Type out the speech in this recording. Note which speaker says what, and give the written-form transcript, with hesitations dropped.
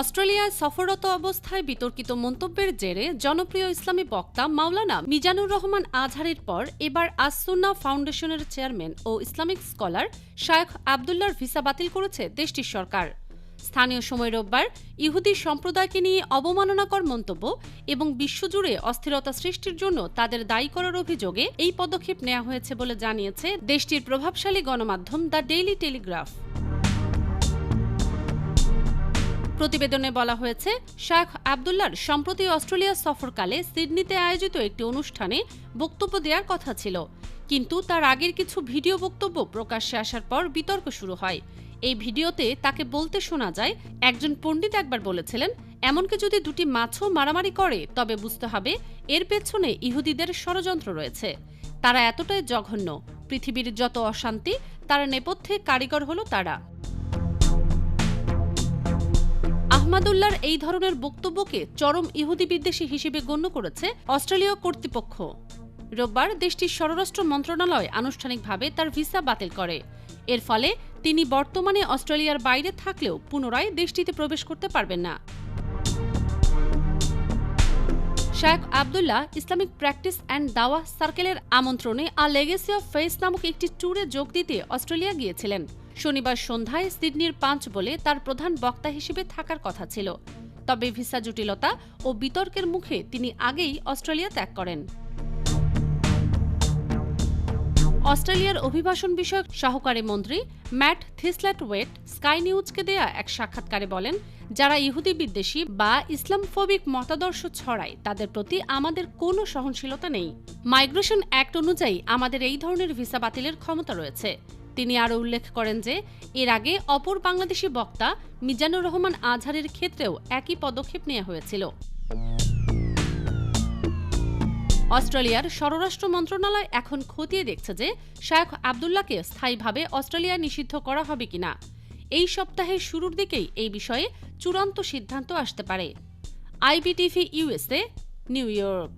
Speaker 1: অস্ট্রেলিয়ায় সফররত অবস্থায় বিতর্কিত মন্তব্যের জেরে জনপ্রিয় ইসলামী বক্তা মাওলানা মিজানুর রহমান আজহারের পর এবার আস-সুন্নাহ ফাউন্ডেশনের চেয়ারম্যান ও ইসলামিক স্কলার শায়খ আবদুল্লাহর ভিসা বাতিল করেছে দেশটির সরকার। স্থানীয় সময় রোববার ইহুদি সম্প্রদায়কে নিয়ে অবমাননাকর মন্তব্য এবং বিশ্বজুড়ে অস্থিরতা সৃষ্টির জন্য তাদের দায়ী করার অভিযোগে এই পদক্ষেপ নেওয়া হয়েছে বলে জানিয়েছে দেশটির প্রভাবশালী গণমাধ্যম দ্য ডেইলি টেলিগ্রাফ। প্রতিবেদনে বলা হয়েছে, শায়খ আবদুল্লাহর সম্প্রতি অস্ট্রেলিয়া সফরকালে সিডনিতে আয়োজিত একটি অনুষ্ঠানে বক্তব্য দেওয়ার কথা ছিল, কিন্তু তার আগের কিছু ভিডিও বক্তব্য প্রকাশ্যে আসার পর বিতর্ক শুরু হয়। এই ভিডিওতে তাকে বলতে শোনা যায়, একজন পণ্ডিত একবার বলেছিলেন, এমনকি যদি দুটি মাছও মারামারি করে তবে বুঝতে হবে এর পেছনে ইহুদিদের ষড়যন্ত্র রয়েছে। তারা এতটাই জঘন্য, পৃথিবীর যত অশান্তি তার নেপথ্যে কারিগর হলো তারা। আহমাদুল্লাহর এই ধরনের বক্তব্যকে চরম ইহুদি বিদ্বেষী হিসেবে গণ্য করেছে অস্ট্রেলীয় কর্তৃপক্ষ। রোববার দেশটির স্বরাষ্ট্র মন্ত্রণালয় আনুষ্ঠানিকভাবে তার ভিসা বাতিল করে। এর ফলে তিনি বর্তমানে অস্ট্রেলিয়ার বাইরে থাকলেও পুনরায় দেশটিতে প্রবেশ করতে পারবেন না। শায়খ আবদুল্লাহ ইসলামিক প্র্যাকটিস অ্যান্ড দাওয়াহ সার্কেলের আমন্ত্রণে আ লেগেসি অফ ফেইথ নামক একটি ট্যুরে যোগ দিতে অস্ট্রেলিয়া গিয়েছিলেন। শনিবার সন্ধ্যায় সিডনির পাঁচ বলে তার প্রধান বক্তা হিসেবে থাকার কথা ছিল, তবে ভিসা জটিলতা ও বিতর্কের মুখে তিনি আগেই অস্ট্রেলিয়া ত্যাগ করেন। অস্ট্রেলিয়ার অভিবাসন বিষয়ক সহকারী মন্ত্রী ম্যাট থিসল্যাট-ওয়েট স্কাই নিউজকে দেয়া এক সাক্ষাৎকারে বলেন, যারা ইহুদি বিদ্বেষী বা ইসলামফোবিক মতাদর্শ ছড়ায় তাদের প্রতি আমাদের কোনো সহনশীলতা নেই। মাইগ্রেশন অ্যাক্ট অনুযায়ী আমাদের এই ধরনের ভিসা বাতিলের ক্ষমতা রয়েছে। তিনি আরও উল্লেখ করেন যে এর আগে অপর বাংলাদেশি বক্তা মিজানুর রহমান আজহারের ক্ষেত্রেও একই পদক্ষেপ নেওয়া হয়েছিল। অস্ট্রেলিয়ার স্বরাষ্ট্র মন্ত্রণালয় এখন খতিয়ে দেখছে যে শায়খ আবদুল্লাহকে স্থায়ীভাবে অস্ট্রেলিয়ায় নিষিদ্ধ করা হবে কিনা। এই সপ্তাহের শুরুর দিকেই এই বিষয়ে চূড়ান্ত সিদ্ধান্ত আসতে পারে। IBTV USA, new York.